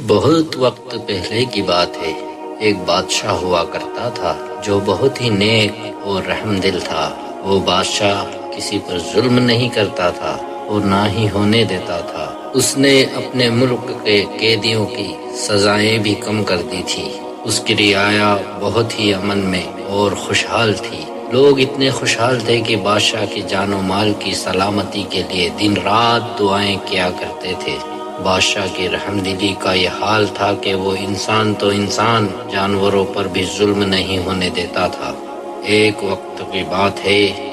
بہت وقت پہلے کی بات ہے، ایک بادشاہ ہوا کرتا تھا جو بہت ہی نیک اور رحم دل تھا۔ وہ بادشاہ کسی پر ظلم نہیں کرتا تھا اور نہ ہی ہونے دیتا تھا۔ اس نے اپنے ملک کے قیدیوں کی سزائیں بھی کم کر دی تھی۔ اس کی رعایا بہت ہی امن میں اور خوشحال تھی۔ لوگ اتنے خوشحال تھے کہ بادشاہ کی جان و مال کی سلامتی کے لیے دن رات دعائیں کیا کرتے تھے۔ بادشاہ کی رحم دلی کا یہ حال تھا کہ وہ انسان تو انسان، جانوروں پر بھی ظلم نہیں ہونے دیتا تھا۔ ایک وقت کی بات ہے،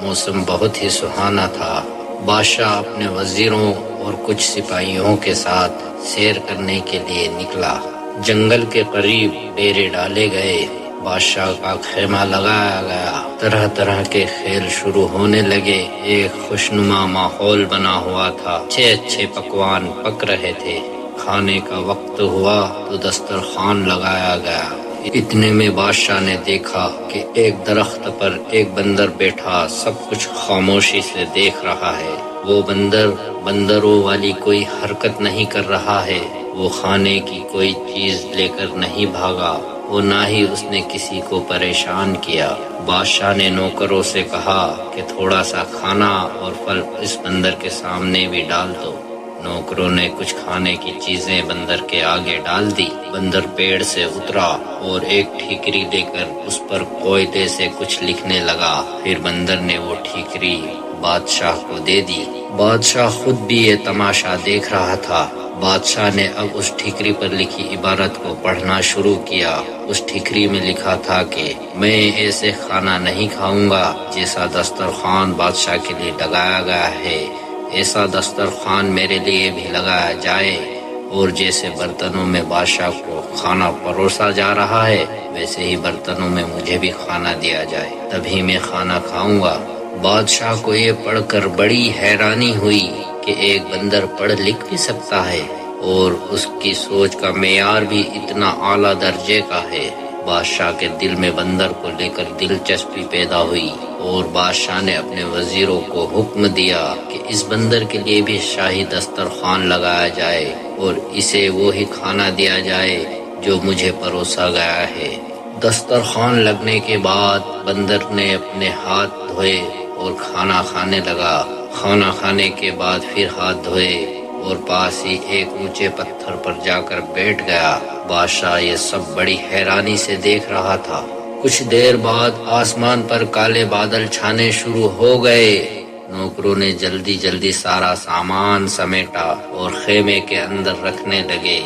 موسم بہت ہی سہانا تھا۔ بادشاہ اپنے وزیروں اور کچھ سپاہیوں کے ساتھ سیر کرنے کے لیے نکلا۔ جنگل کے قریب ڈیرے ڈالے گئے، بادشاہ کا خیمہ لگایا گیا، طرح طرح کے کھیل شروع ہونے لگے۔ ایک خوشنما ماحول بنا ہوا تھا، اچھے پکوان پک رہے تھے۔ کھانے کا وقت ہوا تو دسترخوان لگایا گیا۔ اتنے میں بادشاہ نے دیکھا کہ ایک درخت پر ایک بندر بیٹھا سب کچھ خاموشی سے دیکھ رہا ہے۔ وہ بندر بندروں والی کوئی حرکت نہیں کر رہا ہے۔ وہ کھانے کی کوئی چیز لے کر نہیں بھاگا اور نہ ہی اس نے کسی کو پریشان کیا۔ بادشاہ نے نوکروں سے کہا کہ تھوڑا سا کھانا اور پھل اس بندر کے سامنے بھی ڈال دو۔ نوکروں نے کچھ کھانے کی چیزیں بندر کے آگے ڈال دی۔ بندر پیڑ سے اترا اور ایک ٹھیکری لے کر اس پر کوئلے سے کچھ لکھنے لگا۔ پھر بندر نے وہ ٹھیکری بادشاہ کو دے دی۔ بادشاہ خود بھی یہ تماشا دیکھ رہا تھا۔ بادشاہ نے اب اس ٹھیکری پر لکھی عبارت کو پڑھنا شروع کیا۔ اس ٹھیکری میں لکھا تھا کہ میں ایسے کھانا نہیں کھاؤں گا جیسا دسترخوان بادشاہ کے لیے لگایا گیا ہے۔ ایسا دسترخوان میرے لیے بھی لگایا جائے اور جیسے برتنوں میں بادشاہ کو کھانا پروسا جا رہا ہے ویسے ہی برتنوں میں مجھے بھی کھانا دیا جائے، تبھی میں کھانا کھاؤں گا۔ بادشاہ کو یہ پڑھ کر بڑی حیرانی ہوئی کہ ایک بندر پڑھ لکھ بھی سکتا ہے اور اس کی سوچ کا معیار بھی اتنا اعلیٰ درجے کا ہے۔ بادشاہ کے دل میں بندر کو لے کر دلچسپی پیدا ہوئی اور بادشاہ نے اپنے وزیروں کو حکم دیا کہ اس بندر کے لیے بھی شاہی دسترخوان لگایا جائے اور اسے وہی کھانا دیا جائے جو مجھے پروسا گیا ہے۔ دسترخوان لگنے کے بعد بندر نے اپنے ہاتھ دھوئے اور کھانا کھانے لگا۔ کھانا کھانے کے بعد پھر ہاتھ دھوئے اور پاس ہی ایک اونچے پتھر پر جا کر بیٹھ گیا۔ بادشاہ یہ سب بڑی حیرانی سے دیکھ رہا تھا۔ کچھ دیر بعد آسمان پر کالے بادل چھانے شروع ہو گئے۔ نوکروں نے جلدی سارا سامان سمیٹا اور خیمے کے اندر رکھنے لگے۔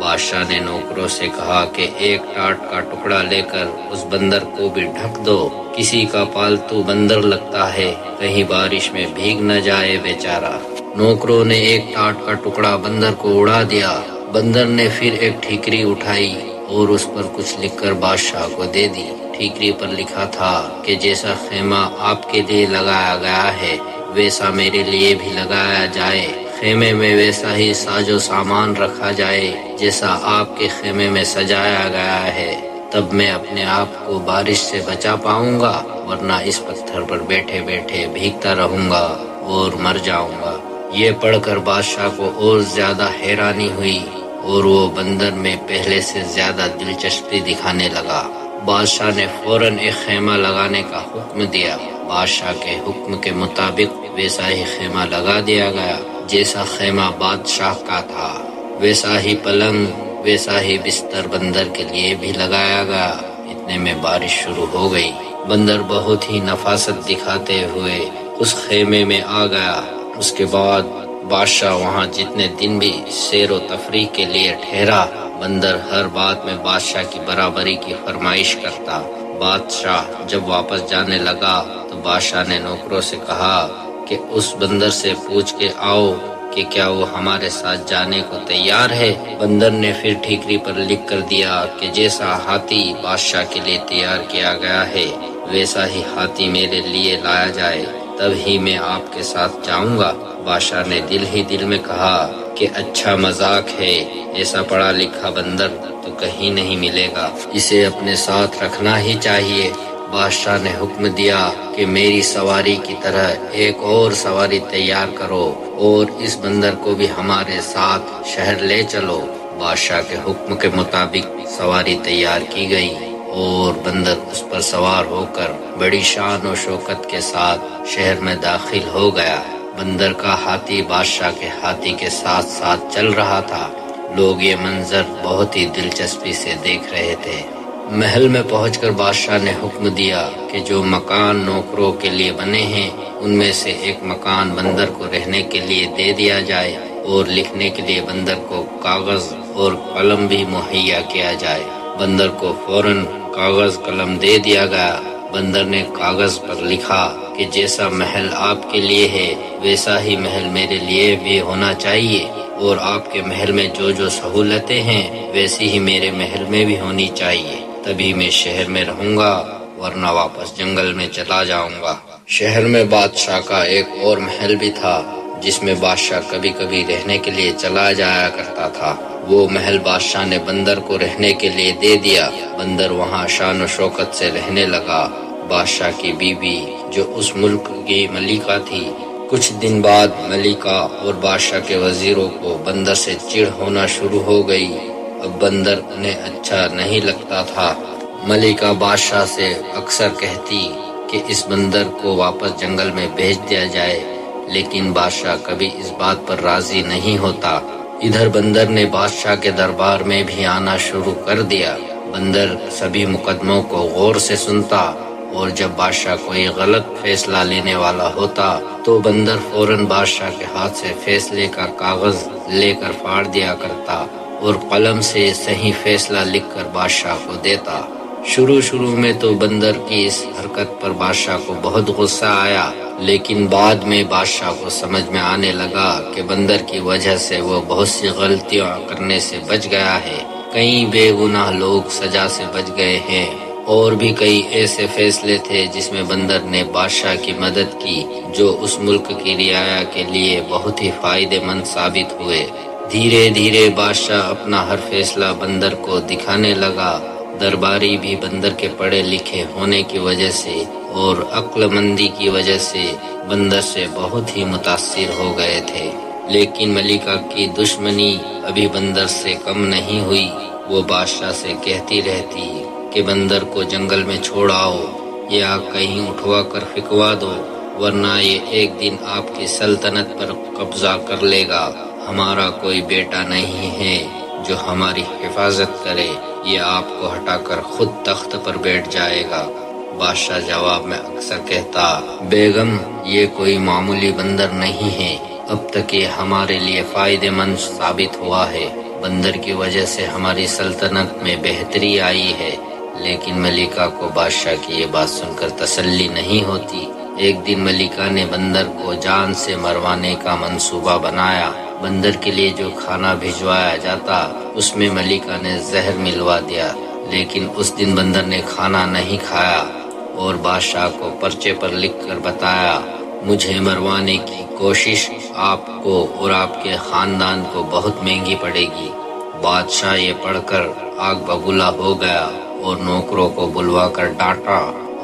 بادشاہ نے نوکروں سے کہا کہ ایک ٹاٹ کا ٹکڑا لے کر اس بندر کو بھی ڈھک دو، کسی کا پالتو بندر لگتا ہے، کہیں بارش میں بھیگ نہ جائے بیچارہ۔ نوکروں نے ایک ٹاٹ کا ٹکڑا بندر کو اڑا دیا۔ بندر نے پھر ایک ٹھیکری اٹھائی اور اس پر کچھ لکھ کر بادشاہ کو دے دی۔ ٹھیکری پر لکھا تھا کہ جیسا خیمہ آپ کے لیے لگایا گیا ہے ویسا میرے لیے بھی لگایا جائے، خیمے میں ویسا ہی ساز و سامان رکھا جائے جیسا آپ کے خیمے میں سجایا گیا ہے، تب میں اپنے آپ کو بارش سے بچا پاؤں گا، ورنہ اس پتھر پر بیٹھے بیٹھے بھیگتا رہوں گا اور مر جاؤں گا۔ یہ پڑھ کر بادشاہ کو اور زیادہ حیرانی ہوئی اور وہ بندر میں پہلے سے زیادہ دلچسپی دکھانے لگا۔ بادشاہ نے فوراً ایک خیمہ لگانے کا حکم دیا۔ بادشاہ کے حکم کے مطابق ویسا ہی خیمہ لگا دیا گیا جیسا خیمہ بادشاہ کا تھا۔ ویسا ہی پلنگ، ویسا ہی بستر بندر کے لیے بھی لگایا گیا۔ اتنے میں بارش شروع ہو گئی۔ بندر بہت ہی نفاست دکھاتے ہوئے اس خیمے میں آ گیا۔ اس کے بعد بادشاہ وہاں جتنے دن بھی سیر و تفریح کے لیے ٹھہرا، بندر ہر بات میں بادشاہ کی برابری کی فرمائش کرتا۔ بادشاہ جب واپس جانے لگا تو بادشاہ نے نوکروں سے کہا کہ اس بندر سے پوچھ کے آؤ کہ کیا وہ ہمارے ساتھ جانے کو تیار ہے۔ بندر نے پھر ٹھیکری پر لکھ کر دیا کہ جیسا ہاتھی بادشاہ کے لیے تیار کیا گیا ہے ویسا ہی ہاتھی میرے لیے لایا جائے، تب ہی میں آپ کے ساتھ جاؤں گا۔ بادشاہ نے دل میں کہا کہ اچھا مذاق ہے، ایسا پڑھا لکھا بندر تو کہیں نہیں ملے گا، اسے اپنے ساتھ رکھنا ہی چاہیے۔ بادشاہ نے حکم دیا کہ میری سواری کی طرح ایک اور سواری تیار کرو اور اس بندر کو بھی ہمارے ساتھ شہر لے چلو۔ بادشاہ کے حکم کے مطابق سواری تیار کی گئی اور بندر اس پر سوار ہو کر بڑی شان و شوکت کے ساتھ شہر میں داخل ہو گیا۔ بندر کا ہاتھی بادشاہ کے ہاتھی کے ساتھ ساتھ چل رہا تھا۔ لوگ یہ منظر بہت ہی دلچسپی سے دیکھ رہے تھے۔ محل میں پہنچ کر بادشاہ نے حکم دیا کہ جو مکان نوکروں کے لیے بنے ہیں ان میں سے ایک مکان بندر کو رہنے کے لیے دے دیا جائے اور لکھنے کے لیے بندر کو کاغذ اور قلم بھی مہیا کیا جائے۔ بندر کو فوراً کاغذ قلم دے دیا گیا۔ بندر نے کاغذ پر لکھا کہ جیسا محل آپ کے لیے ہے ویسا ہی محل میرے لیے بھی ہونا چاہیے، اور آپ کے محل میں جو جو سہولتیں ہیں ویسی ہی میرے محل میں بھی ہونی چاہیے، تبھی میں شہر میں رہوں گا، ورنہ واپس جنگل میں چلا جاؤں گا۔ شہر میں بادشاہ کا ایک اور محل بھی تھا جس میں بادشاہ کبھی کبھی رہنے کے لیے چلا جایا کرتا تھا۔ وہ محل بادشاہ نے بندر کو رہنے کے لیے دے دیا۔ بندر وہاں شان و شوکت سے رہنے لگا۔ بادشاہ کی بیوی جو اس ملک کی ملکہ تھی، کچھ دن بعد ملکہ اور بادشاہ کے وزیروں کو بندر سے چڑ ہونا شروع ہو گئی۔ اب بندر انہیں اچھا نہیں لگتا تھا۔ ملکہ بادشاہ سے اکثر کہتی کہ اس بندر کو واپس جنگل میں بھیج دیا جائے، لیکن بادشاہ کبھی اس بات پر راضی نہیں ہوتا۔ ادھر بندر نے بادشاہ کے دربار میں بھی آنا شروع کر دیا۔ بندر سبھی مقدموں کو غور سے سنتا، اور جب بادشاہ کوئی غلط فیصلہ لینے والا ہوتا تو بندر فوراً بادشاہ کے ہاتھ سے فیصلے کا کاغذ لے کر پھاڑ دیا کرتا اور قلم سے صحیح فیصلہ لکھ کر بادشاہ کو دیتا۔ شروع میں تو بندر کی اس حرکت پر بادشاہ کو بہت غصہ آیا، لیکن بعد میں بادشاہ کو سمجھ میں آنے لگا کہ بندر کی وجہ سے وہ بہت سی غلطیاں کرنے سے بچ گیا ہے۔ کئی بے گناہ لوگ سزا سے بچ گئے ہیں، اور بھی کئی ایسے فیصلے تھے جس میں بندر نے بادشاہ کی مدد کی جو اس ملک کی رعایا کے لیے بہت ہی فائدہ مند ثابت ہوئے۔ دھیرے دھیرے بادشاہ اپنا ہر فیصلہ بندر کو دکھانے لگا۔ درباری بھی بندر کے پڑھے لکھے ہونے کی وجہ سے اور عقل مندی کی وجہ سے بندر سے بہت ہی متاثر ہو گئے تھے، لیکن ملکہ کی دشمنی ابھی بندر سے کم نہیں ہوئی۔ وہ بادشاہ سے کہتی رہتی کہ بندر کو جنگل میں چھوڑ آؤ یا کہیں اٹھوا کر پھینکوا دو، ورنہ یہ ایک دن آپ کی سلطنت پر قبضہ کر لے گا۔ ہمارا کوئی بیٹا نہیں ہے جو ہماری حفاظت کرے، یہ آپ کو ہٹا کر خود تخت پر بیٹھ جائے گا۔ بادشاہ جواب میں اکثر کہتا، بیگم یہ کوئی معمولی بندر نہیں ہے، اب تک یہ ہمارے لیے فائدہ مند ثابت ہوا ہے۔ بندر کی وجہ سے ہماری سلطنت میں بہتری آئی ہے۔ لیکن ملکہ کو بادشاہ کی یہ بات سن کر تسلی نہیں ہوتی۔ ایک دن ملکہ نے بندر کو جان سے مروانے کا منصوبہ بنایا۔ بندر کے لیے جو کھانا بھجوایا جاتا اس میں ملکہ نے زہر ملوا دیا، لیکن اس دن بندر نے کھانا نہیں کھایا اور بادشاہ کو پرچے پر لکھ کر بتایا، مجھے مروانے کی کوشش آپ کو اور آپ کے خاندان کو بہت مہنگی پڑے گی۔ بادشاہ یہ پڑھ کر آگ بگولا ہو گیا اور نوکروں کو بلوا کر ڈانٹا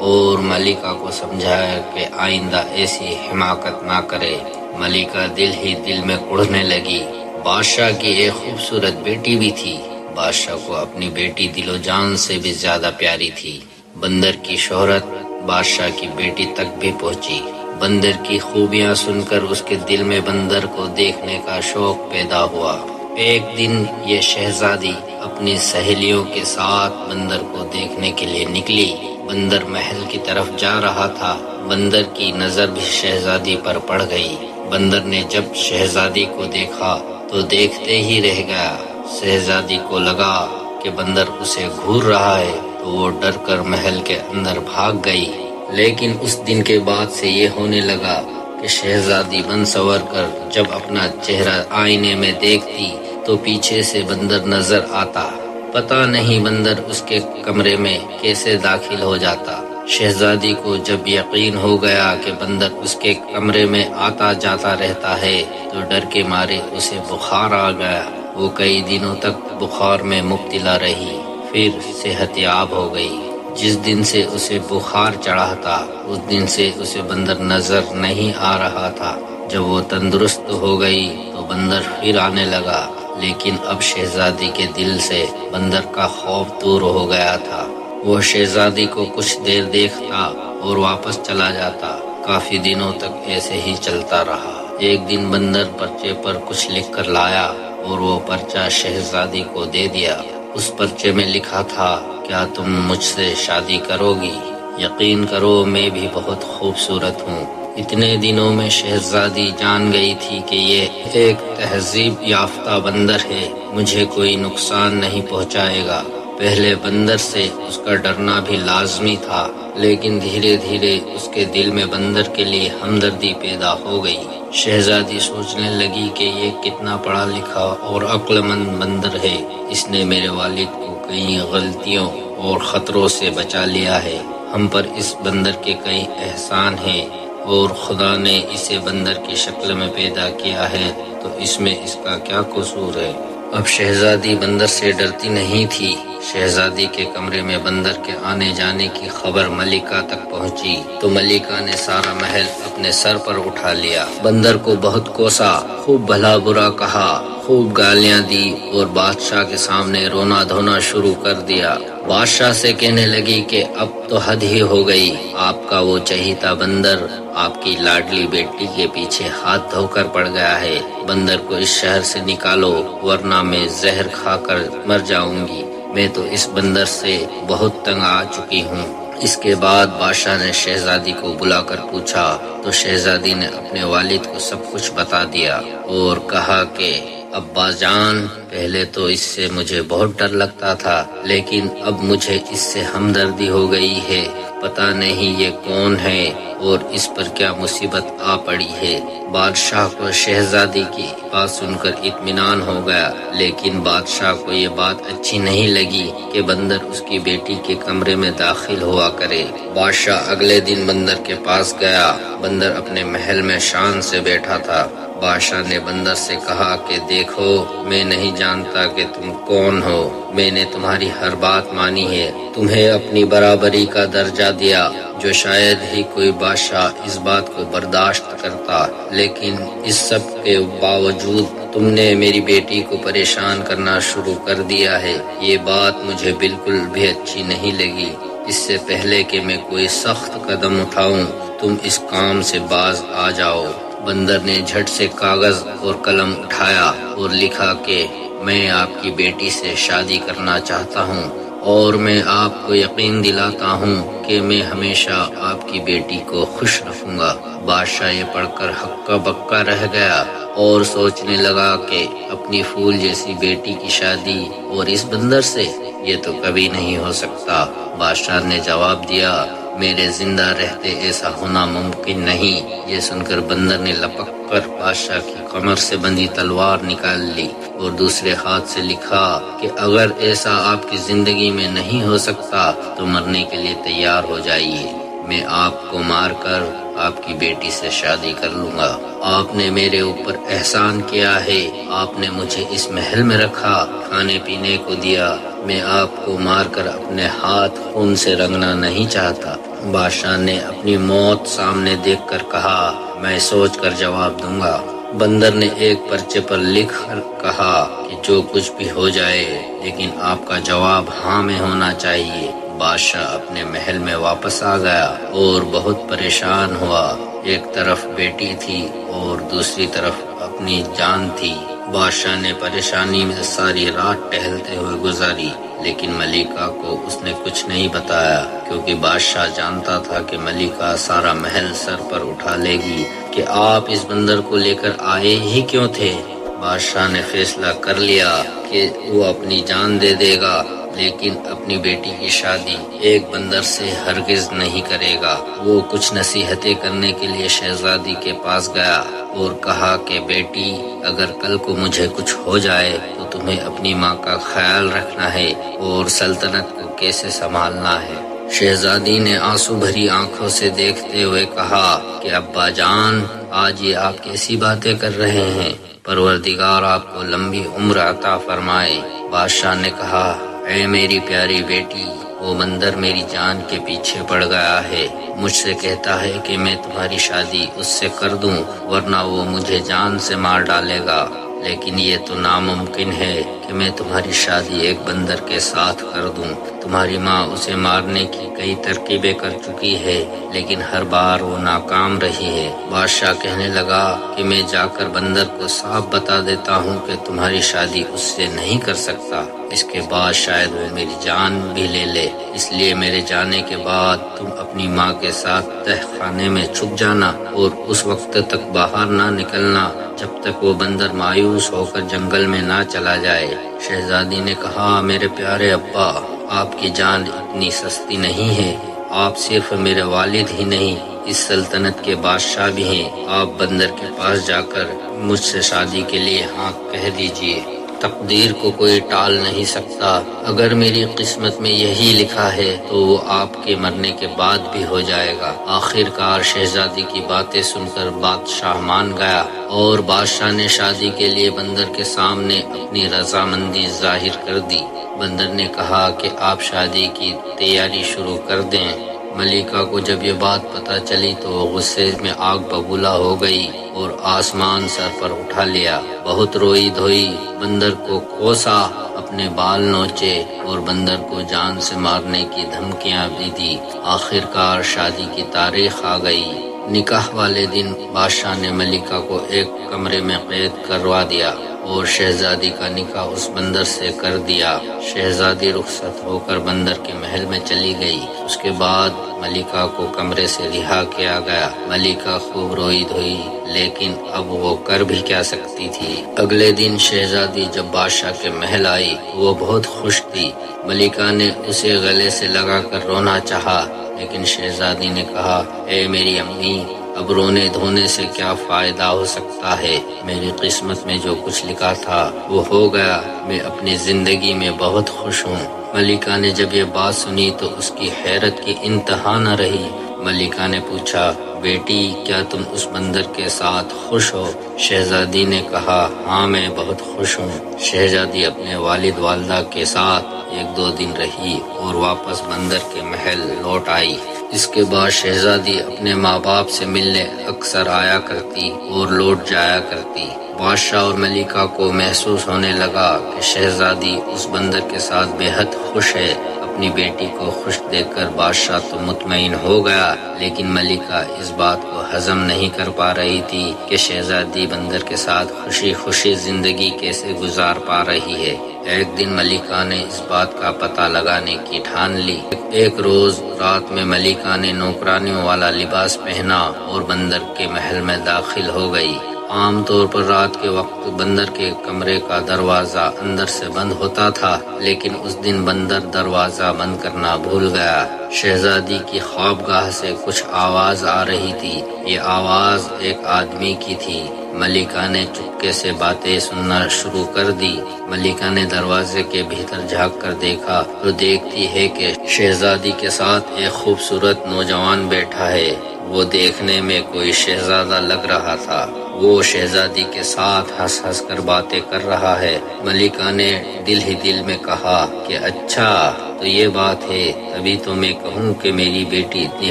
اور ملکہ کو سمجھایا کہ آئندہ ایسی حماقت نہ کرے۔ ملکہ دل ہی دل میں کڑھنے لگی۔ بادشاہ کی ایک خوبصورت بیٹی بھی تھی۔ بادشاہ کو اپنی بیٹی دل و جان سے بھی زیادہ پیاری تھی۔ بندر کی شہرت بادشاہ کی بیٹی تک بھی پہنچی۔ بندر کی خوبیاں سن کر اس کے دل میں بندر کو دیکھنے کا شوق پیدا ہوا۔ ایک دن یہ شہزادی اپنی سہیلیوں کے ساتھ بندر کو دیکھنے کے لیے نکلی۔ بندر محل کی طرف جا رہا تھا۔ بندر کی نظر بھی شہزادی پر پڑ گئی۔ بندر نے جب شہزادی کو دیکھا تو دیکھتے ہی رہ گیا۔ شہزادی کو لگا کہ بندر اسے گھور رہا ہے تو وہ ڈر کر محل کے اندر بھاگ گئی۔ لیکن اس دن کے بعد سے یہ ہونے لگا کہ شہزادی بن سنور کر جب اپنا چہرہ آئینے میں دیکھتی تو پیچھے سے بندر نظر آتا۔ پتہ نہیں بندر اس کے کمرے میں کیسے داخل ہو جاتا۔ شہزادی کو جب یقین ہو گیا کہ بندر اس کے کمرے میں آتا جاتا رہتا ہے تو ڈر کے مارے اسے بخار آ گیا۔ وہ کئی دنوں تک بخار میں مبتلا رہی، پھر صحت یاب ہو گئی۔ جس دن سے اسے بخار چڑھا تھا اس دن سے اسے بندر نظر نہیں آ رہا تھا۔ جب وہ تندرست ہو گئی تو بندر پھر آنے لگا۔ لیکن اب شہزادی کے دل سے بندر کا خوف دور ہو گیا تھا۔ وہ شہزادی کو کچھ دیر دیکھتا اور واپس چلا جاتا۔ کافی دنوں تک ایسے ہی چلتا رہا۔ ایک دن بندر پرچے پر کچھ لکھ کر لایا اور وہ پرچہ شہزادی کو دے دیا۔ اس پرچے میں لکھا تھا، کیا تم مجھ سے شادی کرو گی؟ یقین کرو میں بھی بہت خوبصورت ہوں۔ اتنے دنوں میں شہزادی جان گئی تھی کہ یہ ایک تہذیب یافتہ بندر ہے، مجھے کوئی نقصان نہیں پہنچائے گا۔ پہلے بندر سے اس کا ڈرنا بھی لازمی تھا، لیکن دھیرے دھیرے اس کے دل میں بندر کے لیے ہمدردی پیدا ہو گئی۔ شہزادی سوچنے لگی کہ یہ کتنا پڑھا لکھا اور عقل مند بندر ہے، اس نے میرے والد کو کئی غلطیوں اور خطروں سے بچا لیا ہے۔ ہم پر اس بندر کے کئی احسان ہیں اور خدا نے اسے بندر کی شکل میں پیدا کیا ہے، تو اس میں اس کا کیا قصور ہے؟ اب شہزادی بندر سے ڈرتی نہیں تھی۔ شہزادی کے کمرے میں بندر کے آنے جانے کی خبر ملکہ تک پہنچی تو ملکہ نے سارا محل اپنے سر پر اٹھا لیا۔ بندر کو بہت کوسا، خوب بھلا برا کہا، خوب گالیاں دی اور بادشاہ کے سامنے رونا دھونا شروع کر دیا۔ بادشاہ سے کہنے لگی کہ اب تو حد ہی ہو گئی، آپ کا وہ چہیتا بندر آپ کی لاڈلی بیٹی کے پیچھے ہاتھ دھو کر پڑ گیا ہے۔ بندر کو اس شہر سے نکالو ورنہ میں زہر کھا کر مر جاؤں گی۔ میں تو اس بندر سے بہت تنگ آ چکی ہوں۔ اس کے بعد بادشاہ نے شہزادی کو بلا کر پوچھا تو شہزادی نے اپنے والد کو سب کچھ بتا دیا اور کہا کہ ابا جان، پہلے تو اس سے مجھے بہت ڈر لگتا تھا، لیکن اب مجھے اس سے ہمدردی ہو گئی ہے۔ پتہ نہیں یہ کون ہے اور اس پر کیا مصیبت آ پڑی ہے۔ بادشاہ کو شہزادی کی بات سن کر اطمینان ہو گیا، لیکن بادشاہ کو یہ بات اچھی نہیں لگی کہ بندر اس کی بیٹی کے کمرے میں داخل ہوا کرے۔ بادشاہ اگلے دن بندر کے پاس گیا۔ بندر اپنے محل میں شان سے بیٹھا تھا۔ بادشاہ نے بندر سے کہا کہ دیکھو، میں نہیں جانتا کہ تم کون ہو، میں نے تمہاری ہر بات مانی ہے، تمہیں اپنی برابری کا درجہ دیا، جو شاید ہی کوئی بادشاہ اس بات کو برداشت کرتا، لیکن اس سب کے باوجود تم نے میری بیٹی کو پریشان کرنا شروع کر دیا ہے۔ یہ بات مجھے بالکل بھی اچھی نہیں لگی۔ اس سے پہلے کہ میں کوئی سخت قدم اٹھاؤں، تم اس کام سے باز آ جاؤ۔ بندر نے جھٹ سے کاغذ اور قلم اٹھایا اور لکھا کہ میں آپ کی بیٹی سے شادی کرنا چاہتا ہوں اور میں آپ کو یقین دلاتا ہوں کہ میں ہمیشہ آپ کی بیٹی کو خوش رکھوں گا۔ بادشاہ یہ پڑھ کر ہکا بکا رہ گیا اور سوچنے لگا کہ اپنی پھول جیسی بیٹی کی شادی اور اس بندر سے، یہ تو کبھی نہیں ہو سکتا۔ بادشاہ نے جواب دیا، میرے زندہ رہتے ایسا ہونا ممکن نہیں۔ یہ سن کر بندر نے لپک کر بادشاہ کی کمر سے بندھی تلوار نکال لی اور دوسرے ہاتھ سے لکھا کہ اگر ایسا آپ کی زندگی میں نہیں ہو سکتا تو مرنے کے لیے تیار ہو جائیے، میں آپ کو مار کر آپ کی بیٹی سے شادی کر لوں گا۔ آپ نے میرے اوپر احسان کیا ہے، آپ نے مجھے اس محل میں رکھا، کھانے پینے کو دیا، میں آپ کو مار کر اپنے ہاتھ خون سے رنگنا نہیں چاہتا۔ بادشاہ نے اپنی موت سامنے دیکھ کر کہا، میں سوچ کر جواب دوں گا۔ بندر نے ایک پرچے پر لکھ کر کہا کہ جو کچھ بھی ہو جائے لیکن آپ کا جواب ہاں میں ہونا چاہیے۔ بادشاہ اپنے محل میں واپس آ گیا اور بہت پریشان ہوا۔ ایک طرف بیٹی تھی اور دوسری طرف اپنی جان تھی۔ بادشاہ نے پریشانی میں ساری رات ٹہلتے ہوئے گزاری، لیکن ملکہ کو اس نے کچھ نہیں بتایا، کیونکہ بادشاہ جانتا تھا کہ ملکہ سارا محل سر پر اٹھا لے گی کہ آپ اس بندر کو لے کر آئے ہی کیوں تھے۔ بادشاہ نے فیصلہ کر لیا کہ وہ اپنی جان دے دے گا، لیکن اپنی بیٹی کی شادی ایک بندر سے ہرگز نہیں کرے گا۔ وہ کچھ نصیحتیں کرنے کے لیے شہزادی کے پاس گیا اور کہا کہ بیٹی، اگر کل کو مجھے کچھ ہو جائے تو تمہیں اپنی ماں کا خیال رکھنا ہے اور سلطنت کو کیسے سنبھالنا ہے۔ شہزادی نے آنسو بھری آنکھوں سے دیکھتے ہوئے کہا کہ ابا جان، آج یہ آپ کیسی باتیں کر رہے ہیں؟ پروردگار آپ کو لمبی عمر عطا فرمائے۔ بادشاہ نے کہا، اے میری پیاری بیٹی، وہ بندر میری جان کے پیچھے پڑ گیا ہے، مجھ سے کہتا ہے کہ میں تمہاری شادی اس سے کر دوں ورنہ وہ مجھے جان سے مار ڈالے گا، لیکن یہ تو ناممکن ہے کہ میں تمہاری شادی ایک بندر کے ساتھ کر دوں۔ تمہاری ماں اسے مارنے کی کئی ترکیبیں کر چکی ہے، لیکن ہر بار وہ ناکام رہی ہے۔ بادشاہ کہنے لگا کہ میں جا کر بندر کو صاف بتا دیتا ہوں کہ تمہاری شادی اس سے نہیں کر سکتا، اس کے بعد شاید وہ میری جان بھی لے لے، اس لیے میرے جانے کے بعد تم اپنی ماں کے ساتھ تہ خانے میں چھپ جانا اور اس وقت تک باہر نہ نکلنا جب تک وہ بندر مایوس ہو کر جنگل میں نہ چلا جائے۔ شہزادی نے کہا، میرے پیارے ابا، آپ کی جان اتنی سستی نہیں ہے، آپ صرف میرے والد ہی نہیں، اس سلطنت کے بادشاہ بھی ہیں۔ آپ بندر کے پاس جا کر مجھ سے شادی کے لیے ہاں کہہ دیجئے، تقدیر کو کوئی ٹال نہیں سکتا۔ اگر میری قسمت میں یہی لکھا ہے تو وہ آپ کے مرنے کے بعد بھی ہو جائے گا۔ آخر کار شہزادی کی باتیں سن کر بادشاہ مان گیا اور بادشاہ نے شادی کے لیے بندر کے سامنے اپنی رضامندی ظاہر کر دی۔ بندر نے کہا کہ آپ شادی کی تیاری شروع کر دیں۔ ملکہ کو جب یہ بات پتہ چلی تو وہ غصے میں آگ ببولا ہو گئی اور آسمان سر پر اٹھا لیا، بہت روئی دھوئی، بندر کو کوسا، اپنے بال نوچے اور بندر کو جان سے مارنے کی دھمکیاں بھی دی۔ آخر کار شادی کی تاریخ آ گئی۔ نکاح والے دن بادشاہ نے ملکہ کو ایک کمرے میں قید کروا دیا اور شہزادی کا نکاح اس بندر سے کر دیا۔ شہزادی رخصت ہو کر بندر کے محل میں چلی گئی۔ اس کے بعد ملکہ کو کمرے سے رہا کیا گیا۔ ملکہ خوب روئی دھوئی، لیکن اب وہ کر بھی کیا سکتی تھی۔ اگلے دن شہزادی جب بادشاہ کے محل آئی تو وہ بہت خوش تھی۔ ملکہ نے اسے گلے سے لگا کر رونا چاہا، لیکن شہزادی نے کہا، اے میری امی، اب رونے دھونے سے کیا فائدہ ہو سکتا ہے؟ میری قسمت میں جو کچھ لکھا تھا وہ ہو گیا، میں اپنی زندگی میں بہت خوش ہوں۔ ملکہ نے جب یہ بات سنی تو اس کی حیرت کی انتہا نہ رہی۔ ملکہ نے پوچھا، بیٹی، کیا تم اس بندر کے ساتھ خوش ہو؟ شہزادی نے کہا، ہاں میں بہت خوش ہوں۔ شہزادی اپنے والد والدہ کے ساتھ ایک دو دن رہی اور واپس بندر کے محل لوٹ آئی۔ اس کے بعد شہزادی اپنے ماں باپ سے ملنے اکثر آیا کرتی اور لوٹ جایا کرتی۔ بادشاہ اور ملکہ کو محسوس ہونے لگا کہ شہزادی اس بندر کے ساتھ بے حد خوش ہے۔ اپنی بیٹی کو خوش دیکھ کر بادشاہ تو مطمئن ہو گیا، لیکن ملکہ اس بات کو ہضم نہیں کر پا رہی تھی کہ شہزادی بندر کے ساتھ خوشی خوشی زندگی کیسے گزار پا رہی ہے۔ ایک دن ملکہ نے اس بات کا پتہ لگانے کی ٹھان لی۔ ایک روز رات میں ملکہ نے نوکرانیوں والا لباس پہنا اور بندر کے محل میں داخل ہو گئی۔ عام طور پر رات کے وقت بندر کے کمرے کا دروازہ اندر سے بند ہوتا تھا، لیکن اس دن بندر دروازہ بند کرنا بھول گیا۔ شہزادی کی خوابگاہ سے کچھ آواز آ رہی تھی۔ یہ آواز ایک آدمی کی تھی۔ ملکہ نے چپکے سے باتیں سننا شروع کر دی۔ ملکہ نے دروازے کے بھیتر جھانک کر دیکھا تو دیکھتی ہے کہ شہزادی کے ساتھ ایک خوبصورت نوجوان بیٹھا ہے۔ وہ دیکھنے میں کوئی شہزادہ لگ رہا تھا۔ وہ شہزادی کے ساتھ ہنس ہنس کر باتیں کر رہا ہے۔ ملکہ نے دل ہی دل میں کہا کہ اچھا تو یہ بات ہے، تبھی تو میں کہوں کہ میری بیٹی اتنی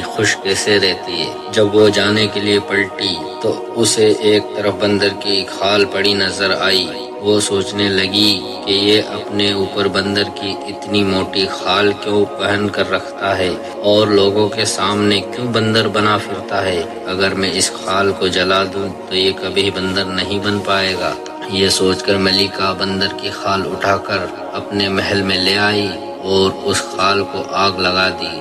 خوش کیسے رہتی ہے۔ جب وہ جانے کے لیے پلٹی تو اسے ایک طرف بندر کی کھال پڑی نظر آئی۔ وہ سوچنے لگی کہ یہ اپنے اوپر بندر کی اتنی موٹی کھال کیوں پہن کر رکھتا ہے اور لوگوں کے سامنے کیوں بندر بنا پھرتا ہے۔ اگر میں اس کھال کو جلا دوں تو یہ کبھی بندر نہیں بن پائے گا۔ یہ سوچ کر ملکہ بندر کی کھال اٹھا کر اپنے محل میں لے آئی اور اس کھال کو آگ لگا دی۔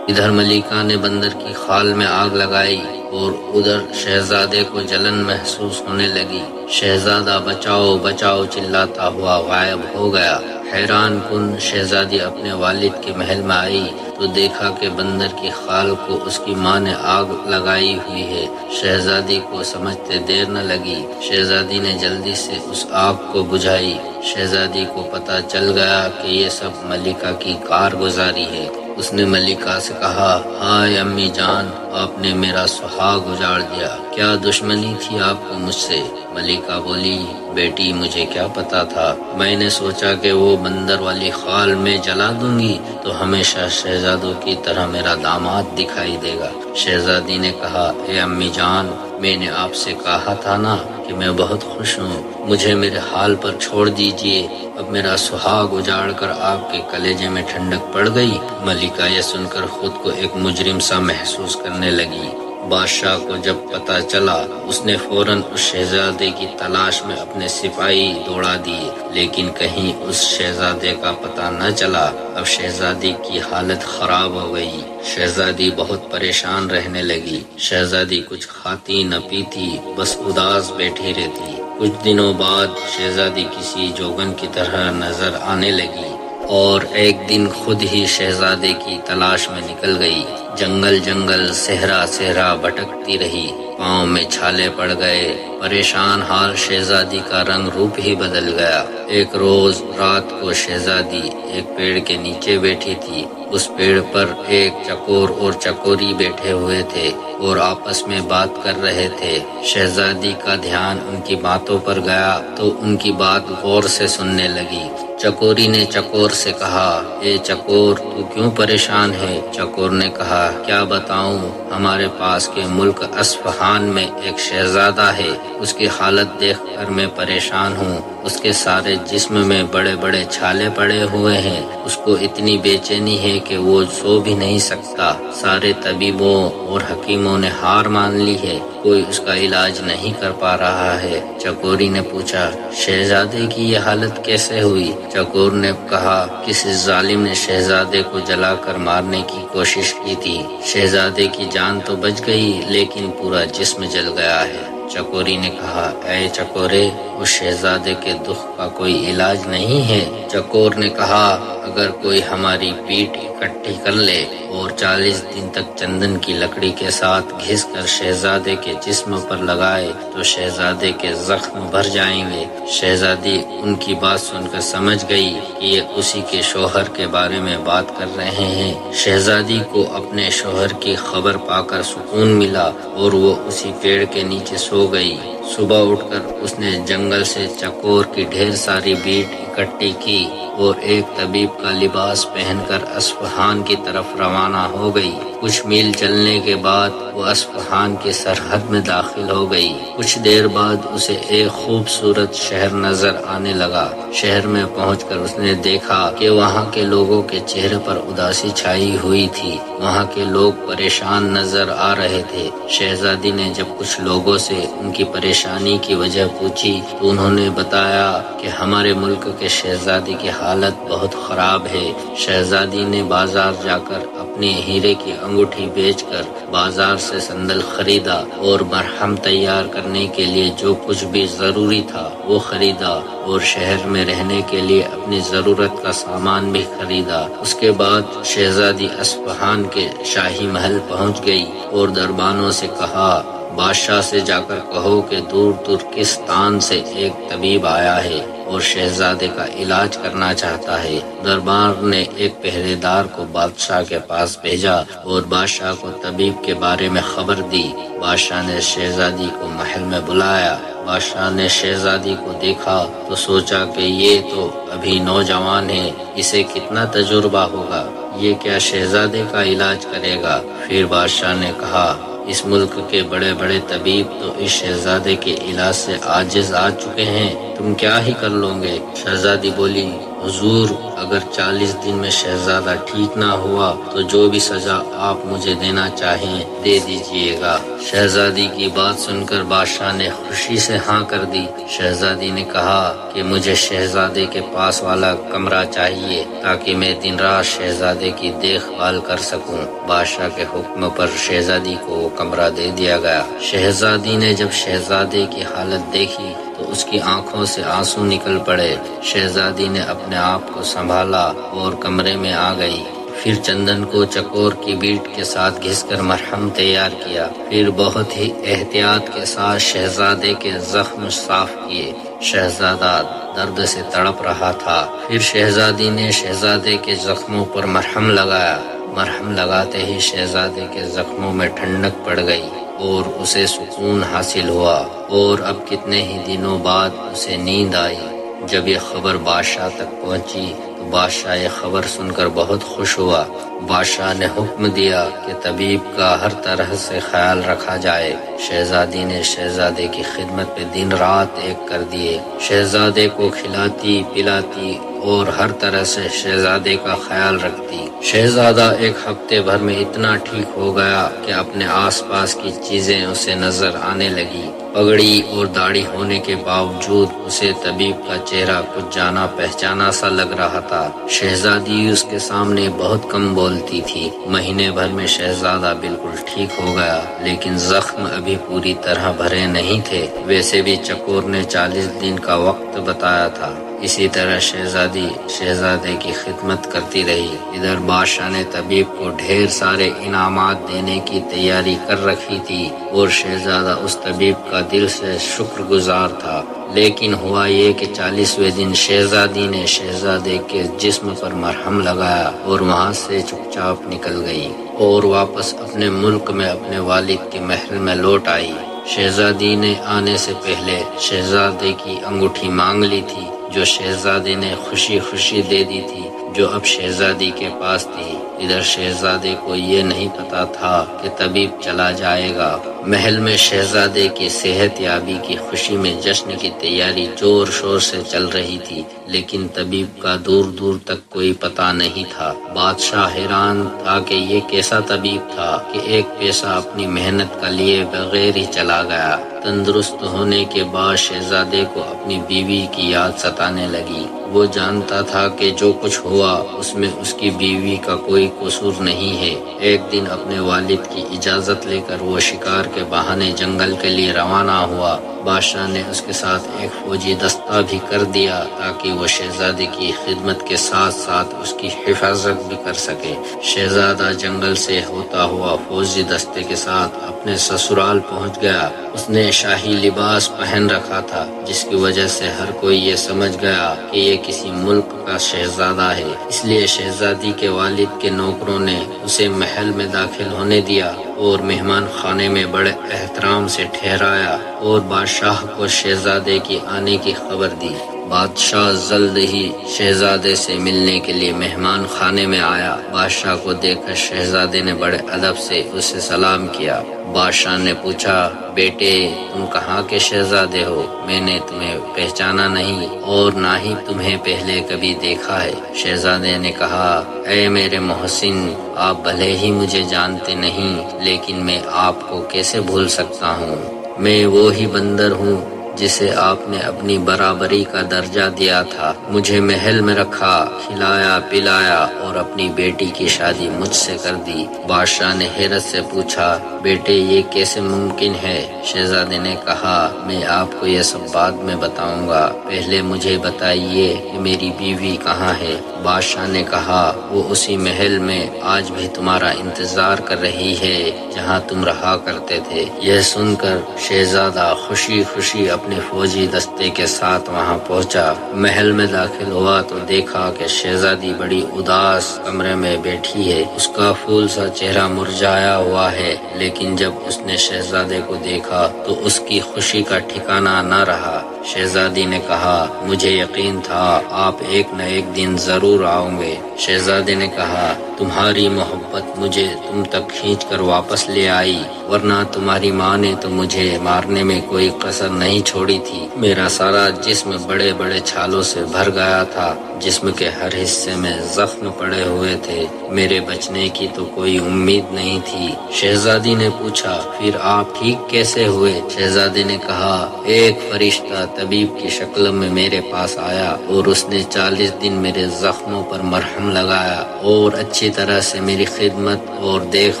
ادھر ملکہ نے بندر کی کھال میں آگ لگائی اور ادھر شہزادے کو جلن محسوس ہونے لگی۔ شہزادہ بچاؤ بچاؤ چلاتا ہوا غائب ہو گیا۔ حیران کن شہزادی اپنے والد کے محل میں آئی تو دیکھا کہ بندر کی کھال کو اس کی ماں نے آگ لگائی ہوئی ہے۔ شہزادی کو سمجھتے دیر نہ لگی۔ شہزادی نے جلدی سے اس آگ کو بجھائی۔ شہزادی کو پتہ چل گیا کہ یہ سب ملکہ کی کارگزاری ہے۔ اس نے ملکہ سے کہا، ہائے امی جان، آپ نے میرا سہاگ اجاڑ دیا، کیا دشمنی تھی آپ کو مجھ سے؟ ملکہ بولی، بیٹی مجھے کیا پتا تھا، میں نے سوچا کہ وہ بندر والی خال میں جلا دوں گی تو ہمیشہ شہزادوں کی طرح میرا داماد دکھائی دے گا۔ شہزادی نے کہا، اے امی جان، میں نے آپ سے کہا تھا نا کہ میں بہت خوش ہوں، مجھے میرے حال پر چھوڑ دیجئے، اب میرا سہاگ اجاڑ کر آپ کے کلیجے میں ٹھنڈک پڑ گئی۔ ملکہ یہ سن کر خود کو ایک مجرم سا محسوس کرنے لگی۔ بادشاہ کو جب پتہ چلا، اس نے فوراً اس شہزادے کی تلاش میں اپنے سپاہی دوڑا دیے، لیکن کہیں اس شہزادے کا پتہ نہ چلا۔ اب شہزادی کی حالت خراب ہو گئی، شہزادی بہت پریشان رہنے لگی۔ شہزادی کچھ کھاتی نہ پیتی، بس اداس بیٹھی رہتی۔ کچھ دنوں بعد شہزادی کسی جوگن کی طرح نظر آنے لگی اور ایک دن خود ہی شہزادے کی تلاش میں نکل گئی۔ جنگل جنگل، صحرا صحرا بھٹکتی رہی، پاؤں میں چھالے پڑ گئے۔ پریشان حال شہزادی کا رنگ روپ ہی بدل گیا۔ ایک روز رات کو شہزادی ایک پیڑ کے نیچے بیٹھی تھی۔ اس پیڑ پر ایک چکور اور چکوری بیٹھے ہوئے تھے اور آپس میں بات کر رہے تھے۔ شہزادی کا دھیان ان کی باتوں پر گیا تو ان کی بات غور سے سننے لگی۔ چکوری نے چکور سے کہا، اے چکور، تو کیوں پریشان ہے؟ چکور نے کہا، کیا بتاؤں، ہمارے پاس کے ملک اصفہان میں ایک شہزادہ ہے، اس کی حالت دیکھ کر میں پریشان ہوں۔ اس کے سارے جسم میں بڑے بڑے چھالے پڑے ہوئے ہیں، اس کو اتنی بے چینی ہے کہ وہ سو بھی نہیں سکتا۔ سارے طبیبوں اور حکیموں نے ہار مان لی ہے، کوئی اس کا علاج نہیں کر پا رہا ہے۔ چکوری نے پوچھا، شہزادے کی یہ حالت کیسے ہوئی؟ چکور نے کہا، کسی ظالم نے شہزادے کو جلا کر مارنے کی کوشش کی تھی، شہزادے کی جان تو بچ گئی لیکن پورا جسم جل گیا ہے۔ چکوری نے کہا، اے چکورے، اس شہزادے کے دکھ کا کوئی علاج نہیں ہے؟ چکور نے کہا، اگر کوئی ہماری پیٹ اکٹھی کر لے اور 40 دن تک چندن کی لکڑی کے ساتھ گھس کر شہزادے کے جسم پر لگائے تو شہزادے کے زخم بھر جائیں گے۔ شہزادی ان کی بات سن کر سمجھ گئی کہ یہ اسی کے شوہر کے بارے میں بات کر رہے ہیں۔ شہزادی کو اپنے شوہر کی خبر پا کر سکون ملا اور وہ اسی پیڑ کے نیچے سو گئی۔ صبح اٹھ کر اس نے جنگل سے چکور کی ڈھیر ساری بیٹ اکٹھی کی اور ایک طبیب کا لباس پہن کر اصفہان کی طرف روانہ ہو گئی۔ کچھ میل چلنے کے بعد وہ اصفہان کی سرحد میں داخل ہو گئی۔ کچھ دیر بعد اسے ایک خوبصورت شہر نظر آنے لگا۔ شہر میں پہنچ کر اس نے دیکھا کہ وہاں کے لوگوں کے چہرے پر اداسی چھائی ہوئی تھی، وہاں کے لوگ پریشان نظر آ رہے تھے۔ شہزادی نے جب کچھ لوگوں سے ان کی پریشانی کی وجہ پوچھی تو انہوں نے بتایا کہ ہمارے ملک کے شہزادی کی حالت بہت خراب ہے۔ شہزادی نے بازار جا کر اپنے ہیرے کی انگوٹھی بیچ کر بازار سے سندل خریدا اور مرہم تیار کرنے کے لیے جو کچھ بھی ضروری تھا وہ خریدا اور شہر میں رہنے کے لیے اپنی ضرورت کا سامان بھی خریدا۔ اس کے بعد شہزادی اصفہان کے شاہی محل پہنچ گئی اور دربانوں سے کہا، بادشاہ سے جا کر کہو کہ دور ترکستان سے ایک طبیب آیا ہے اور شہزادے کا علاج کرنا چاہتا ہے۔ دربار نے ایک پہرے دار کو بادشاہ کے پاس بھیجا اور بادشاہ کو طبیب کے بارے میں خبر دی۔ بادشاہ نے شہزادی کو محل میں بلایا۔ بادشاہ نے شہزادی کو دیکھا تو سوچا کہ یہ تو ابھی نوجوان ہے، اسے کتنا تجربہ ہوگا، یہ کیا شہزادے کا علاج کرے گا؟ پھر بادشاہ نے کہا، اس ملک کے بڑے بڑے طبیب تو اس شہزادے کے علاج سے عاجز آ چکے ہیں، تم کیا ہی کر لو گے؟ شہزادی بولی، حضور، اگر 40 دن میں شہزادہ ٹھیک نہ ہوا تو جو بھی سزا آپ مجھے دینا چاہیں دے دیجئے گا۔ شہزادی کی بات سن کر بادشاہ نے خوشی سے ہاں کر دی۔ شہزادی نے کہا کہ مجھے شہزادے کے پاس والا کمرہ چاہیے تاکہ میں دن رات شہزادے کی دیکھ بھال کر سکوں۔ بادشاہ کے حکم پر شہزادی کو وہ کمرہ دے دیا گیا۔ شہزادی نے جب شہزادے کی حالت دیکھی تو اس کی آنکھوں سے آنسو نکل پڑے۔ شہزادی نے اپنے آپ کو سنبھالا اور کمرے میں آ گئی۔ پھر چندن کو چکور کی بیٹ کے ساتھ گھس کر مرہم تیار کیا، پھر بہت ہی احتیاط کے ساتھ شہزادے کے زخم صاف کیے۔ شہزادہ درد سے تڑپ رہا تھا۔ پھر شہزادی نے شہزادے کے زخموں پر مرہم لگایا مرہم لگاتے ہی شہزادے کے زخموں میں ٹھنڈک پڑ گئی اور اسے سکون حاصل ہوا، اور اب کتنے ہی دنوں بعد اسے نیند آئی۔ جب یہ خبر بادشاہ تک پہنچی تو بادشاہ یہ خبر سن کر بہت خوش ہوا۔ بادشاہ نے حکم دیا کہ طبیب کا ہر طرح سے خیال رکھا جائے۔ شہزادی نے شہزادے کی خدمت پہ دن رات ایک کر دیے، شہزادے کو کھلاتی پلاتی اور ہر طرح سے شہزادے کا خیال رکھتی۔ شہزادہ ایک ہفتے بھر میں اتنا ٹھیک ہو گیا کہ اپنے آس پاس کی چیزیں اسے نظر آنے لگی۔ پگڑی اور داڑھی ہونے کے باوجود اسے طبیب کا چہرہ کچھ جانا پہچانا سا لگ رہا تھا۔ شہزادی اس کے سامنے بہت کم بولتی تھی۔ مہینے بھر میں شہزادہ بالکل ٹھیک ہو گیا، لیکن زخم ابھی پوری طرح بھرے نہیں تھے۔ ویسے بھی چکور نے 40 دن کا وقت بتایا تھا۔ اسی طرح شہزادی شہزادے کی خدمت کرتی رہی۔ ادھر بادشاہ نے طبیب کو ڈھیر سارے انعامات دینے کی تیاری کر رکھی تھی اور شہزادہ اس طبیب کا دل سے شکر گزار تھا۔ لیکن ہوا یہ کہ 40ویں دن شہزادی نے شہزادے کے جسم پر مرہم لگایا اور وہاں سے چپ چاپ نکل گئی اور واپس اپنے ملک میں اپنے والد کے محل میں لوٹ آئی۔ شہزادی نے آنے سے پہلے شہزادے کی انگوٹھی مانگ لی تھی، جو شہزادے نے خوشی خوشی دے دی تھی، جو اب شہزادی کے پاس تھی۔ ادھر شہزادے کو یہ نہیں پتا تھا کہ طبیب چلا جائے گا۔ محل میں شہزادے کی صحت یابی کی خوشی میں جشن کی تیاری زور شور سے چل رہی تھی، لیکن طبیب کا دور دور تک کوئی پتہ نہیں تھا۔ بادشاہ حیران تھا کہ یہ کیسا طبیب تھا کہ ایک پیسہ اپنی محنت کا لیے بغیر ہی چلا گیا۔ تندرست ہونے کے بعد شہزادے کو اپنی بیوی کی یاد ستانے لگی۔ وہ جانتا تھا کہ جو کچھ ہوا اس میں اس کی بیوی کا کوئی قصور نہیں ہے۔ ایک دن اپنے والد کی اجازت لے کر وہ شکار کے بہانے جنگل کے لیے روانہ ہوا۔ بادشاہ نے اس کے ساتھ ایک فوجی دستہ بھی کر دیا تاکہ وہ شہزادے کی خدمت کے ساتھ ساتھ اس کی حفاظت بھی کر سکے۔ شہزادہ جنگل سے ہوتا ہوا فوجی دستے کے ساتھ اپنے سسرال پہنچ گیا۔ اس نے شاہی لباس پہن رکھا تھا، جس کی وجہ سے ہر کوئی یہ سمجھ گیا کہ یہ کسی ملک کا شہزادہ ہے۔ اس لیے شہزادی کے والد کے نوکروں نے اسے محل میں داخل ہونے دیا اور مہمان خانے میں بڑے احترام سے ٹھہرایا اور بادشاہ کو شہزادے کی آنے کی خبر دی۔ بادشاہ جلد ہی شہزادے سے ملنے کے لیے مہمان خانے میں آیا۔ بادشاہ کو دیکھ کر شہزادے نے بڑے ادب سے اسے سلام کیا۔ بادشاہ نے پوچھا، بیٹے تم کہاں کے شہزادے ہو؟ میں نے تمہیں پہچانا نہیں اور نہ ہی تمہیں پہلے کبھی دیکھا ہے۔ شہزادے نے کہا، اے میرے محسن، آپ بھلے ہی مجھے جانتے نہیں، لیکن میں آپ کو کیسے بھول سکتا ہوں؟ میں وہی بندر ہوں جسے آپ نے اپنی برابری کا درجہ دیا تھا۔ مجھے محل میں رکھا، کھلایا پلایا اور اپنی بیٹی کی شادی مجھ سے کر دی۔ بادشاہ نے حیرت سے پوچھا، بیٹے یہ کیسے ممکن ہے؟ شہزادے نے کہا، میں آپ کو یہ سب بعد میں بتاؤں گا، پہلے مجھے بتائیے کہ میری بیوی کہاں ہے؟ بادشاہ نے کہا، وہ اسی محل میں آج بھی تمہارا انتظار کر رہی ہے جہاں تم رہا کرتے تھے۔ یہ سن کر شہزادہ خوشی خوشی اپنے فوجی دستے کے ساتھ وہاں پہنچا۔ محل میں داخل ہوا تو دیکھا کہ شہزادی بڑی اداس کمرے میں بیٹھی ہے۔ اس کا پھول سا چہرہ مرجھایا ہوا ہے، لیکن جب اس نے شہزادے کو دیکھا تو اس کی خوشی کا ٹھکانہ نہ رہا۔ شہزادی نے کہا، مجھے یقین تھا آپ ایک نہ ایک دن ضرور آؤں گے۔ شہزادے نے کہا، تمہاری محبت مجھے تم تک کھینچ کر واپس لے آئی، ورنہ تمہاری ماں نے تو مجھے مارنے میں کوئی کسر نہیں چھوڑی تھی۔ میرا سارا جسم بڑے بڑے چھالوں سے بھر گیا تھا، جسم کے ہر حصے میں زخم پڑے ہوئے تھے، میرے بچنے کی تو کوئی امید نہیں تھی۔ شہزادی نے پوچھا، پھر آپ ٹھیک کیسے ہوئے؟ شہزادے نے کہا، ایک فرشتہ طبیب کی شکل میں میرے پاس آیا اور اس نے 40 دن میرے زخموں پر مرہم لگایا اور اچھی طرح سے میری خدمت اور دیکھ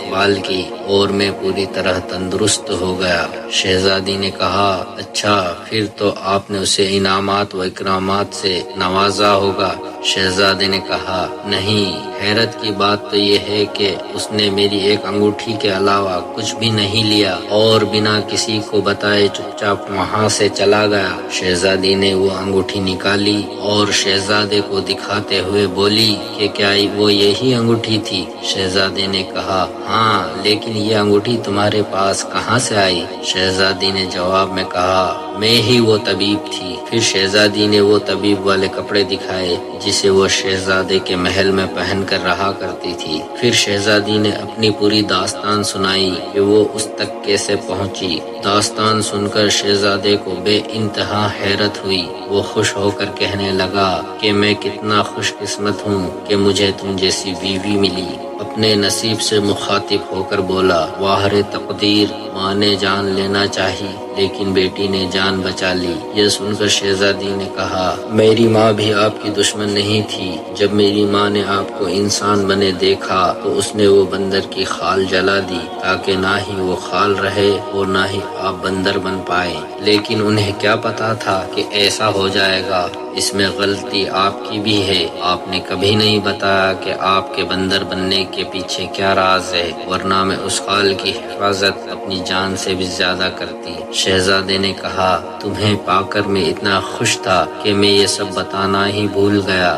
بھال کی اور میں پوری طرح تندرست ہو گیا۔ شہزادی نے کہا، اچھا پھر تو آپ نے اسے انعامات و اکرامات سے نوازا ہوگا۔ شہزادے نے کہا، نہیں، حیرت کی بات تو یہ ہے کہ اس نے میری ایک انگوٹھی کے علاوہ کچھ بھی نہیں لیا اور بنا کسی کو بتائے چپ چاپ وہاں سے چلا گیا۔ شہزادی نے وہ انگوٹھی نکالی اور شہزادے کو دکھاتے ہوئے بولی کہ کیا وہ یہی انگوٹھی تھی؟ شہزادے نے کہا ہاں، لیکن یہ انگوٹھی تمہارے پاس کہاں سے آئی؟ شہزادی نے جواب میں کہا میں ہی وہ طبیب تھی۔ پھر شہزادی نے وہ طبیب والے کپڑے دکھائے جسے وہ شہزادے کے محل میں پہن کر رہا کرتی تھی۔ پھر شہزادی نے اپنی پوری داستان سنائی کہ وہ اس تک کیسے پہنچی۔ داستان سن کر شہزادے کو بے انتہا حیرت ہوئی۔ وہ خوش ہو کر کہنے لگا کہ میں کتنا خوش قسمت ہوں کہ مجھے تم جیسی بیوی ملی۔ اپنے نصیب سے مخاطب ہو کر بولا واہ رے تقدیر، ماں نے جان لینا چاہی لیکن بیٹی نے جان بچا لی۔ یہ سن کر شہزادی نے کہا میری ماں بھی آپ کی دشمن نہیں تھی۔ جب میری ماں نے آپ کو انسان بنے دیکھا تو اس نے وہ بندر کی خال جلا دی تاکہ نہ ہی وہ خال رہے اور نہ ہی آپ بندر بن پائے، لیکن انہیں کیا پتا تھا کہ ایسا ہو جائے گا۔ اس میں غلطی آپ کی بھی ہے، آپ نے کبھی نہیں بتایا کہ آپ کے بندر بننے کے پیچھے کیا راز ہے، ورنہ میں اس خال کی حفاظت اپنی جان سے بھی زیادہ کرتی۔ شہزادے نے کہا تمہیں پا کر میں اتنا خوش تھا کہ میں یہ سب بتانا ہی بھول گیا۔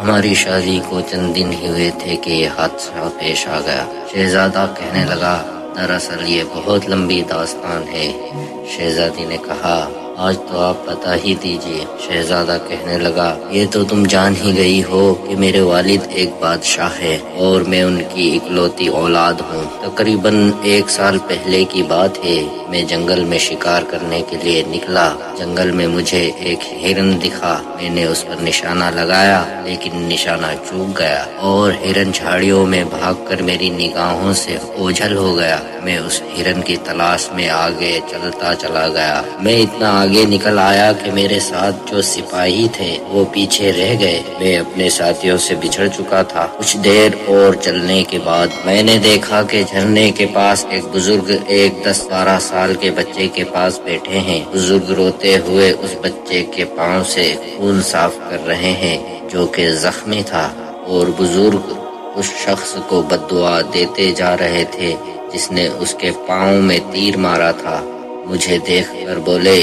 ہماری شادی کو چند دن ہی ہوئے تھے کہ یہ حادثہ پیش آ گیا۔ شہزادہ کہنے لگا دراصل یہ بہت لمبی داستان ہے۔ شہزادی نے کہا آج تو آپ بتا ہی دیجیے۔ شہزادہ کہنے لگا یہ تو تم جان ہی گئی ہو کہ میرے والد ایک بادشاہ ہے اور میں ان کی اکلوتی اولاد ہوں۔ تقریباً 1 سال پہلے کی بات ہے، میں جنگل میں شکار کرنے کے لیے نکلا۔ جنگل میں مجھے ایک ہرن دکھا، میں نے اس پر نشانہ لگایا لیکن نشانہ چوک گیا اور ہرن جھاڑیوں میں بھاگ کر میری نگاہوں سے اوجھل ہو گیا۔ میں اس ہرن کی تلاش میں آگے چلتا چلا گیا۔ میں اتنا آگے نکل آیا کہ میرے ساتھ جو سپاہی تھے وہ پیچھے رہ گئے۔ میں اپنے ساتھیوں سے بچھڑ چکا تھا۔ کچھ دیر اور چلنے کے بعد میں نے دیکھا کہ جھرنے کے پاس ایک بزرگ ایک 10-12 سال کے بچے کے پاس بیٹھے ہیں۔ بزرگ روتے ہوئے اس بچے کے پاؤں سے خون صاف کر رہے ہیں جو کہ زخمی تھا، اور بزرگ اس شخص کو بددعا دیتے جا رہے تھے جس نے اس کے پاؤں میں تیر مارا تھا۔ مجھے دیکھ کر بولے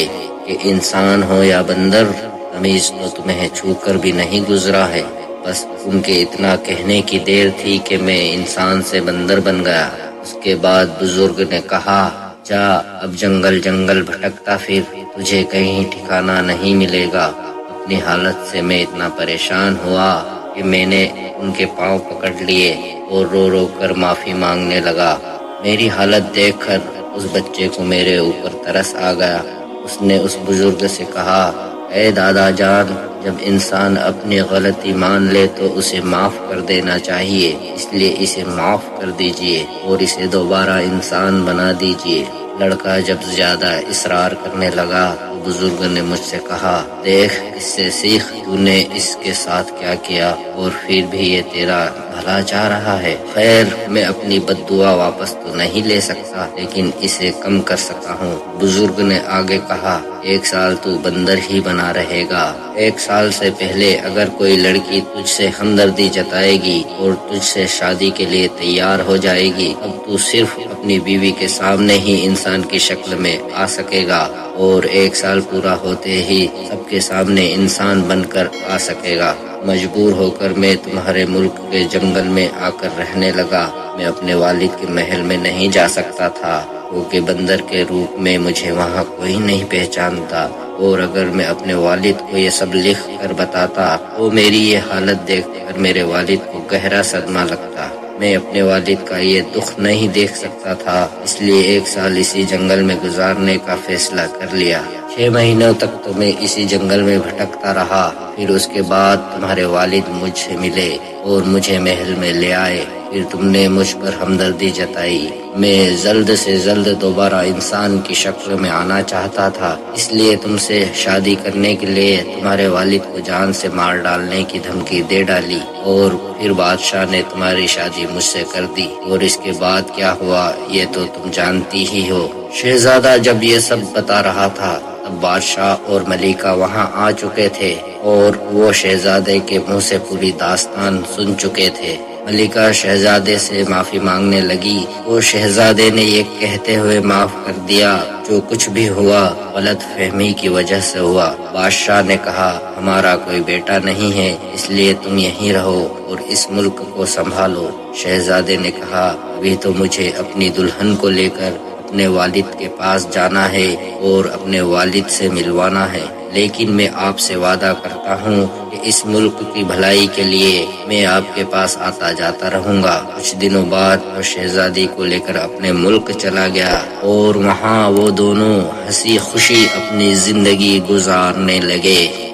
کہ انسان ہو یا بندر، تمیز تو تمہیں چھو کر بھی نہیں گزرا ہے۔ بس ان کے اتنا کہنے کی دیر تھی کہ میں انسان سے بندر بن گیا۔ اس کے بعد بزرگ نے کہا جا اب جنگل جنگل بھٹکتا پھر، تجھے کہیں ٹھکانہ نہیں ملے گا۔ اپنی حالت سے میں اتنا پریشان ہوا کہ میں نے ان کے پاؤں پکڑ لیے اور رو رو کر معافی مانگنے لگا۔ میری حالت دیکھ کر اس بچے کو میرے اوپر ترس آ گیا۔ اس نے اس بزرگ سے کہا اے دادا جان، جب انسان اپنی غلطی مان لے تو اسے معاف کر دینا چاہیے، اس لیے اسے معاف کر دیجئے اور اسے دوبارہ انسان بنا دیجئے۔ لڑکا جب زیادہ اصرار کرنے لگا تو بزرگ نے مجھ سے کہا دیکھ اس سے سیکھ، تو نے اس کے ساتھ کیا کیا اور پھر بھی یہ تیرا بھلا چاہ رہا ہے۔ خیر میں اپنی بد دعا واپس تو نہیں لے سکتا لیکن اسے کم کر سکتا ہوں۔ بزرگ نے آگے کہا 1 سال تو بندر ہی بنا رہے گا۔ 1 سال سے پہلے اگر کوئی لڑکی تجھ سے ہمدردی جتائے گی اور تجھ سے شادی کے لیے تیار ہو جائے گی، اب تو صرف اپنی بیوی کے سامنے ہی انسان کی شکل میں آ سکے گا، اور 1 سال پورا ہوتے ہی سب کے سامنے انسان بن کر آ سکے گا۔ مجبور ہو کر میں تمہارے ملک کے جنگل میں آ کر رہنے لگا۔ میں اپنے والد کے محل میں نہیں جا سکتا تھا کیونکہ بندر کے روپ میں مجھے وہاں کوئی نہیں پہچانتا، اور اگر میں اپنے والد کو یہ سب لکھ کر بتاتا تو میری یہ حالت دیکھ کر میرے والد کو گہرا صدمہ لگتا۔ میں اپنے والد کا یہ دکھ نہیں دیکھ سکتا تھا، اس لیے 1 سال اسی جنگل میں گزارنے کا فیصلہ کر لیا۔ 6 مہینوں تک تو میں اسی جنگل میں بھٹکتا رہا۔ پھر اس کے بعد تمہارے والد مجھ سے ملے اور مجھے محل میں لے آئے۔ پھر تم نے مجھ پر ہمدردی جتائی۔ میں جلد سے جلد دوبارہ انسان کی شکل میں آنا چاہتا تھا، اس لیے تم سے شادی کرنے کے لیے تمہارے والد کو جان سے مار ڈالنے کی دھمکی دے ڈالی، اور پھر بادشاہ نے تمہاری شادی مجھ سے کر دی، اور اس کے بعد کیا ہوا یہ تو تم جانتی ہی ہو۔ شہزادہ جب یہ سب بتا رہا تھا تب بادشاہ اور ملکہ وہاں آ چکے تھے اور وہ شہزادے کے منہ سے پوری داستان سن چکے تھے۔ ملکہ شہزادے سے معافی مانگنے لگی۔ وہ شہزادے نے یہ کہتے ہوئے معاف کر دیا، جو کچھ بھی ہوا غلط فہمی کی وجہ سے ہوا۔ بادشاہ نے کہا، ہمارا کوئی بیٹا نہیں ہے، اس لیے تم یہیں رہو اور اس ملک کو سنبھالو۔ شہزادے نے کہا، ابھی تو مجھے اپنی دلہن کو لے کر اپنے والد کے پاس جانا ہے اور اپنے والد سے ملوانا ہے، لیکن میں آپ سے وعدہ کرتا ہوں کہ اس ملک کی بھلائی کے لیے میں آپ کے پاس آتا جاتا رہوں گا۔ کچھ دنوں بعد وہ شہزادی کو لے کر اپنے ملک چلا گیا اور وہاں وہ دونوں ہنسی خوشی اپنی زندگی گزارنے لگے۔